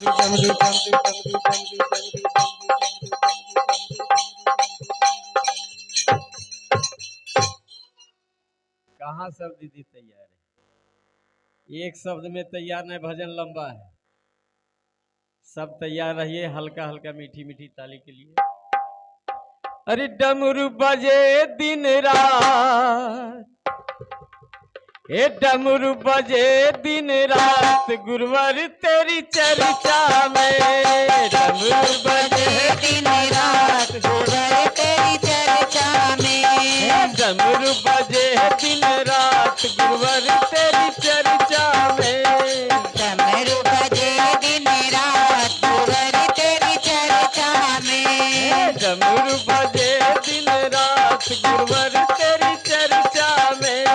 कहाँ सब दीदी तैयार है? एक शब्द में तैयार नहीं, भजन लंबा है। सब तैयार रहिए, हल्का हल्का मीठी मीठी ताली के लिए। अरे डमरू बजे दिन रात, ए डमरू बजे दिन रात, गुरुवर तेरी चर्चा में। डमरू बजे दिन रात, गुरुवर तेरी चर्चा में। डमरू बजे दिन रात, गुरुवर तेरी चर्चा में। डमरू बजे दिन रात, गुरुवर तेरी चर्चा में। डमरू बजे दिन रात, गुरुवर तेरी चर्चा में।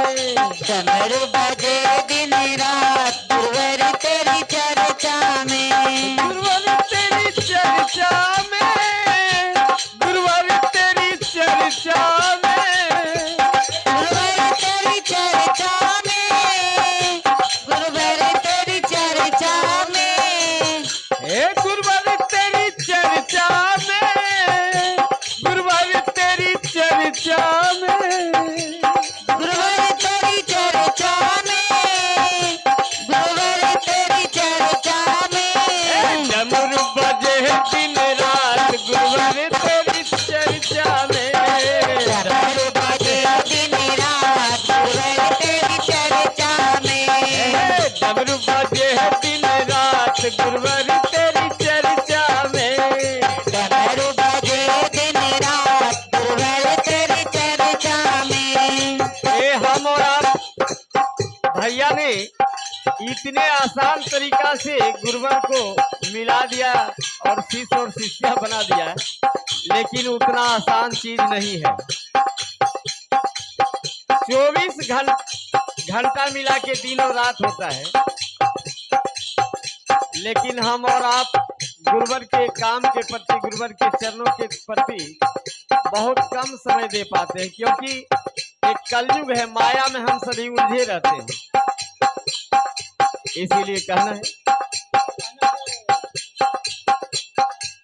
डमरू बजे दिन रात, गुरुवर तेरी चर्चा में। गुरुवर तेरी चर्चा में, गुरुवर तेरी चर्चा में। गुरुवर तेरी चर्चा में, गुरुवर तेरी चर्चा में। हे गुरुवर तेरी चर्चा में, गुरुवर तेरी चर्चा में। गुरुवर तेरी चर्चा में, गुरुवर तेरी चर्चा में। डमरू बजे दिन रात, गुरुवर तेरी चर्चा में। डमरू बजे दिन रात, गुरुवर तेरी चर्चा में। डमरू बजे दिन रात, गुरुवर तेरी चर्चा में। डमरू बजे दिन रात, गुरुवर तेरी चर्चा में। हम और आप भैया ने इतने आसान तरीका से गुरुवर को मिला दिया और शिष्य और शिष्या बना दिया, लेकिन उतना आसान चीज नहीं है। 24 घंटा मिला के दिन और रात होता है, लेकिन हम और आप गुरुवर के काम के प्रति, गुरुवर के चरणों के प्रति बहुत कम समय दे पाते हैं, क्योंकि एक कलयुग है, माया में हम सभी उलझे रहते हैं। इसीलिए कहना है,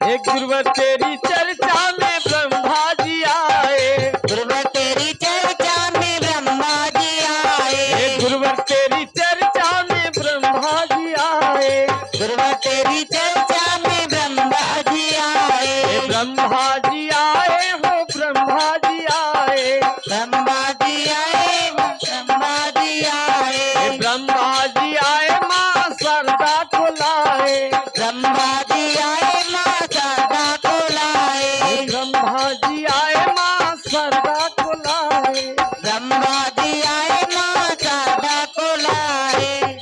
एक गुरुवर तेरी चर्चा में ब्रह्मा जी आए। गुरुवर तेरी चर्चा में ब्रह्मा जी आए। गुरुवर तेरी चर्चा में ब्रह्मा जी आए। गुरुवर तेरी चर्चा में ब्रह्मा जी आए। ब्रह्मा जी आए हो, ब्रह्मा जी आए। ब्रह्मा जी आए, ब्रह्मा जी आए। ब्रह्मा जी आए, माँ शारदा को लाए। ब्रह्मा जी आए, माँ शारदा को लाए। ब्रह्मा जी आए, माँ शारदा को लाए। ब्रह्मा जी आए, माँ शारदा को लाए।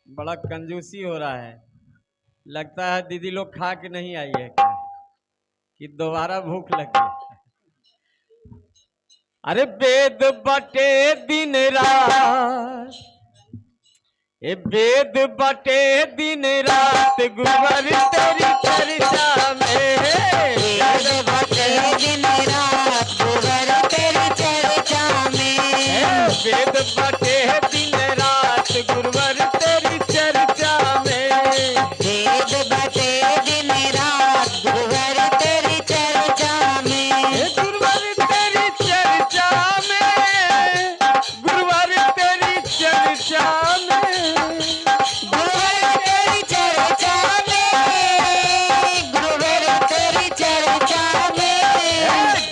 बड़ा कंजूसी हो रहा है, लगता है दीदी लोग खा के नहीं आई है क्या, कि दोबारा भूख लग गई। अरे वेद बटे दिन रात, ए वेद बटे दिन रात, गुरुवर तेरी चर्चा में। वेद बटे दिन रात, गुरुवर तेरी चर्चा में। वेद बटे दिन रात, गुरुवर तेरी चर्चा में। वेद बटे दिन रात, गुरुवर तेरी चर्चा में। गुरुवर तेरी चर्चा में, गुरुवर तेरी चर्चा में। गुरुवर तेरी चर्चा में, गुरुवर तेरी चर्चा में।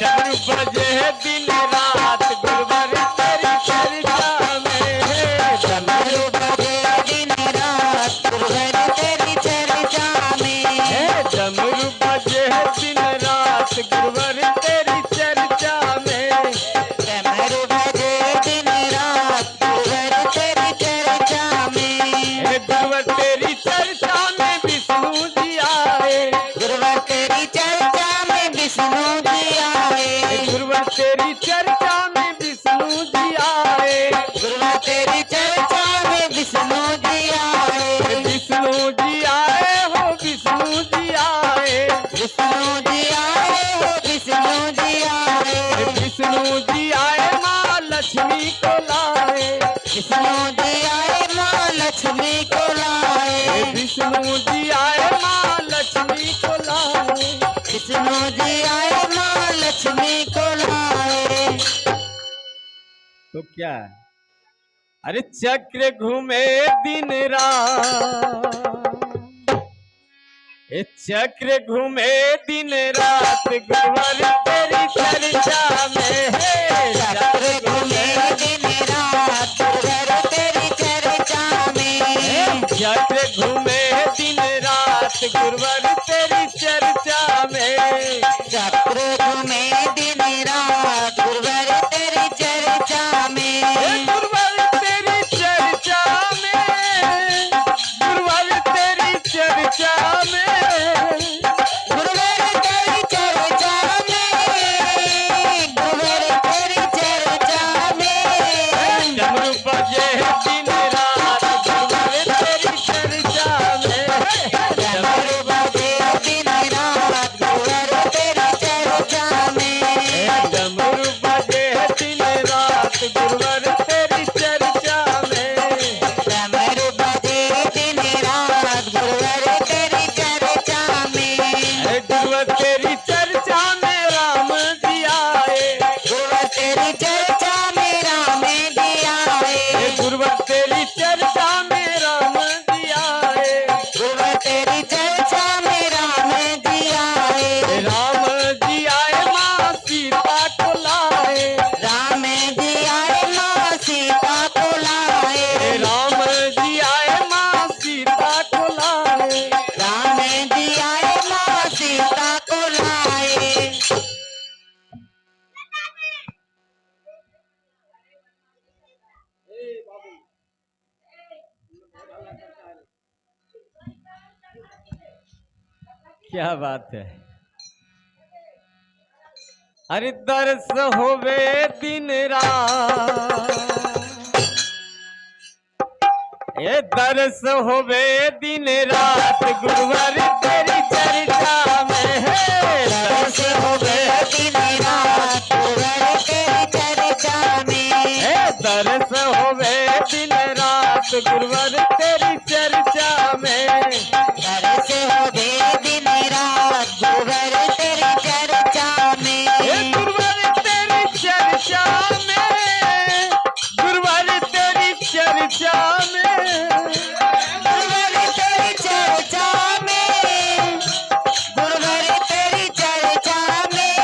डमरू बजे दिन रात, गुरुवर तेरी चर्चा में। डमरू बजे दिन रात, गुरुवर तेरी चर्चा में। डमरू बजे दिन रात, गुरुवर तेरी चर्चा में। डमरू बजे दिन रात, गुरुवर तेरी चर्चा में। गुरुवर तेरी चर्चा में विष्णु जी आए। गुरुवर तेरी चर्चा में विष्णु जी आए। गुरुवर तेरी चर्चा में विष्णु जी आए। गुरुवर तेरी चर्चा में विष्णु जी आए। विष्णु जी आए हो, विष्णु जी आए। विष्णु जी आए हो, विष्णु जी आए। विष्णु जी आए, माँ लक्ष्मी को लाए। विष्णु जी आए, माँ लक्ष्मी को विष्णु जी आए माँ लक्ष्मी को लाए। विष्णु जी आए माँ लक्ष्मी को लाए। तो क्या अरे चक्र घूमे दिन रात, ये चक्र घूमे दिन रात गुरुवर तेरी चर्चा में है। चक्र घूमे दिन रात गुरुवर तेरी चर्चा में। चक्र घूमे दिन रात गुरुवर तेरी चर्चा में। चक्र घूमे दिन रात गुरुवर तेरी चर्चा में। गुरुवर तेरी चर्चा में, गुरुवर तेरी चर्चा में, गुरुवर तेरी चर्चा में। गुरुवर तेरी चर्चा में। डमरू बजे दिन रात गुरुवर तेरी चर्चा में। डमरू बजे दिन रात गुरुवर तेरी चर्चा में। डमरू बजे दिन रात गुरुवर तेरी चर्चा में। डमरू बजे दिन रात गुरुवर तेरी चर्चा में। गुरुवर तेरी चर्चा में राम जी आए। गुरुवर तेरी चर्चा में राम जी आए। गुरुवर तेरी चर्चा में राम जी आए। गुरुवर तेरी चर्चा में राम जी आए। राम जी आए माँ सीता को लाए। राम जी आए माँ सीता को लाए। राम जी आए माँ सीता को लाए। राम जी आए माँ सीता को लाए। क्या बात है। अरे दर्श होवे दिन रात, ये दर्श होवे दिन रात गुरुवर तेरी चर्चा में है। दर्श होवे दिन रात गुरुवर तेरी चर्चा में। दर्श होवे दिन रात गुरुवर तेरी चर्चा में। दर्श होवे दिन रात गुरुवर तेरी चर्चा में। गुरुवर तेरी चर्चा में, गुरुवर तेरी चर्चा में, गुरुवर तेरी चर्चा में। गुरुवर तेरी चर्चा में।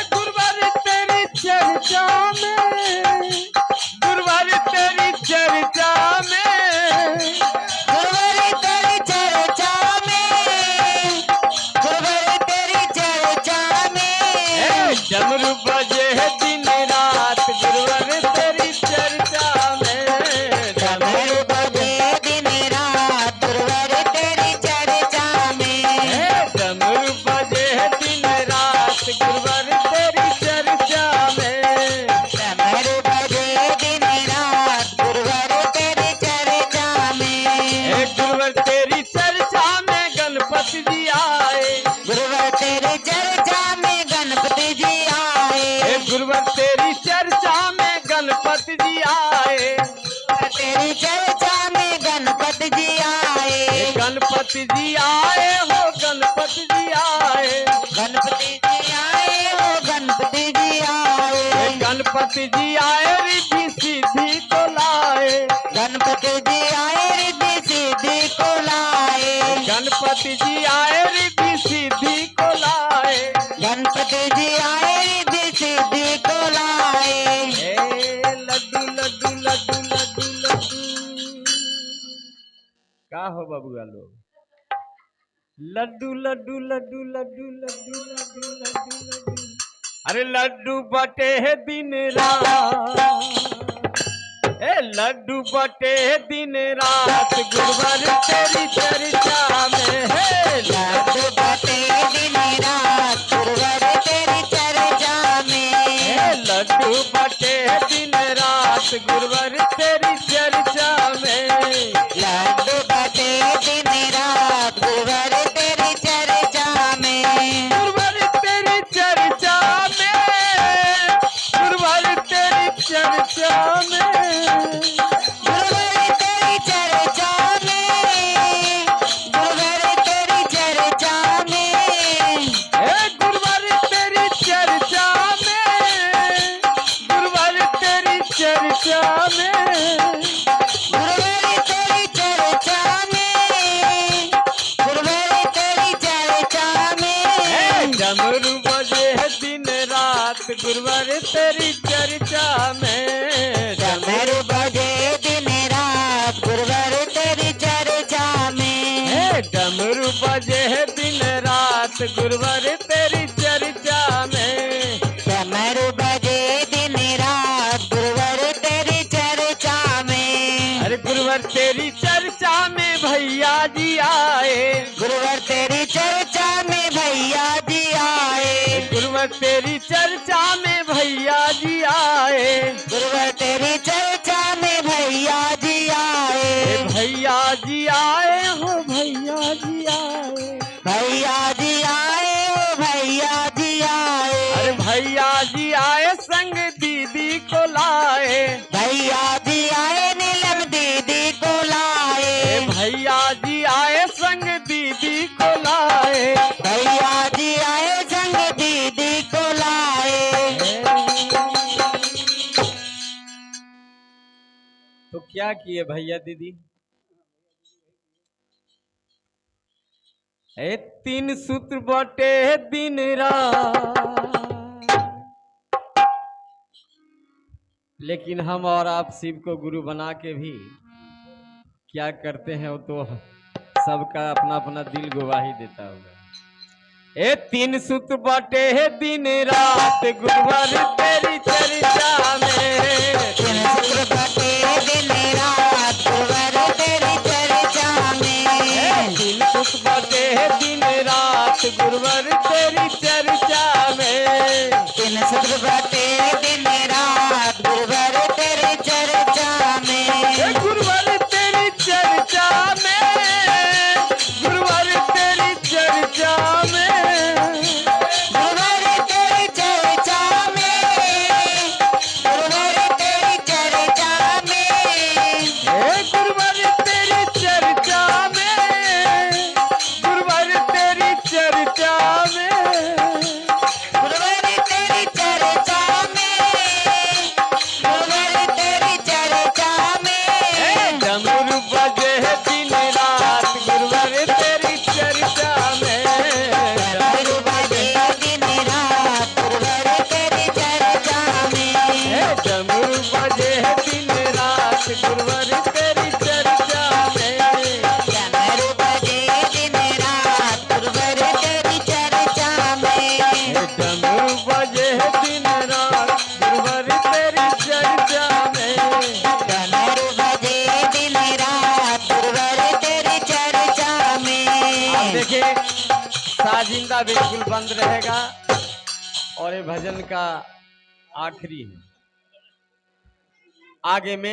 गुरुवर तेरी चर्चा में, गुरुवर तेरी चर्चा में। गुरुवर तेरी चर्चा में। गुरुवर तेरी चर्चा में। डमरू बजे दिन रात गुरुवर तेरी चर्चा में। डमरू बजे दिन रात गुरुवर तेरी चर्चा में। डमरू बजे दिन रात गुरुवर तेरी चर्चा में। डमरू बजे दिन रात गुरुवर तेरी चर्चा में। गुरुवर तेरी चर्चा में गणपति जी आए। गुरुवर तेरी चर्चा में गणपति जी आए। गुरुवर तेरी चर्चा में गणपति जी आए। तेरी चर्चा में गणपति जी आए। गणपति जी आए हो गणपति जी आए। गणपति जी आए हो गणपति जी आए। गणपति जी आए रिद्धि सिद्धि को लाए। गणपति जी आए रिद्धि सिद्धि को लाए। गणपति जी आए रिद्धि सिद्धि को लाए। गणपति जी आए रिद्धि सिद्धि को लाए। लड्डू लड्डू लड्डू लड्डू लड्डू का हो बबुआ लोग। लड्डू लड्डू लड्डू लड्डू लड्डू लड्डू लड्डू लड्डू। अरे लड्डू बटे है दिन रात, लड्डू बटे दिन रात गुरुवर तेरी चर्चा में है। लड्डू बटे दिन रात गुरुवर तेरी चर्चा में। लड्डू बटे दिन रात गुरुवर तेरी चर्चा में। लड्डू बटे दिन रात गुरुवर तेरी चर्चा में। गुरुवर तेरी चर्चा में, गुरुवर तेरी चर्चा में। गुरुवर तेरी चर्चा में। गुरुवर तेरी चर्चा में। डमरू बजे दिन रात गुरुवर तेरी चर्चा में। डमरू बजे दिन रात गुरुवर तेरी चर्चा में। डमरू बजे दिन रात गुरुवर तेरी चर्चा में। अरे गुरुवर तेरी चर्चा में भैया जी आए। गुरुवर तेरी चर्चा में भैया जी आए। गुरुवर तेरी चर्चा में भैया जी आए। गुरुवर तेरी चर्चा में भैया जी आए। भैया जी आए हो भैया जी आए। भैया जी आए हो भैया जी आए। अरे भैया जी आए संग दीदी को लाए। भैया जी आए नीलम दीदी को लाए। भैया जी आए संग दीदी को लाए। भैया जी आए संग दीदी को लाए। तो क्या किए भैया दीदी? तीन सूत्र बटे दिन रात। लेकिन हम और आप शिव को गुरु बना के भी क्या करते हैं वो तो सबका अपना अपना दिल गवाही देता होगा। तीन सूत्र बटे दिन रात गुरुवर तेरी चर्चा में। तीन सूत्र बटे दिन रात गुरुवर तेरी चर्चा में। तीन सूत्र बटे दिन रात गुरुवर तेरी चर्चा में। तीन सूत्र बटे दिन रात गुरुवर तेरी चर्चा में। गुरुवर तेरी चर्चा में। गुरुवर तेरी चर्चा में। गुरुवर तेरी चर्चा में। गुरुवर तेरी चर्चा में। गुरुवर तेरी चर्चा में। गुरुवर तेरी चर्चा में। गुरुवर तेरी चर्चा में। गुरुवर तेरी चर्चा में। डमरू बजे दिन रात गुरुवर तेरी चर्चा में। डमरू बजे दिन रात गुरुवर तेरी चर्चा में। डमरू बजे दिन रात गुरुवर तेरी चर्चा में। डमरू बजे दिन रात गुरुवर तेरी चर्चा में। डमरू बजे दिन रात गुरुवर तेरी चर्चा में। डमरू बजे दिन रात गुरुवर तेरी चर्चा में। आप देखिए साजिंदा बिल्कुल बंद रहेगा और ये भजन का आखिरी है। आगे में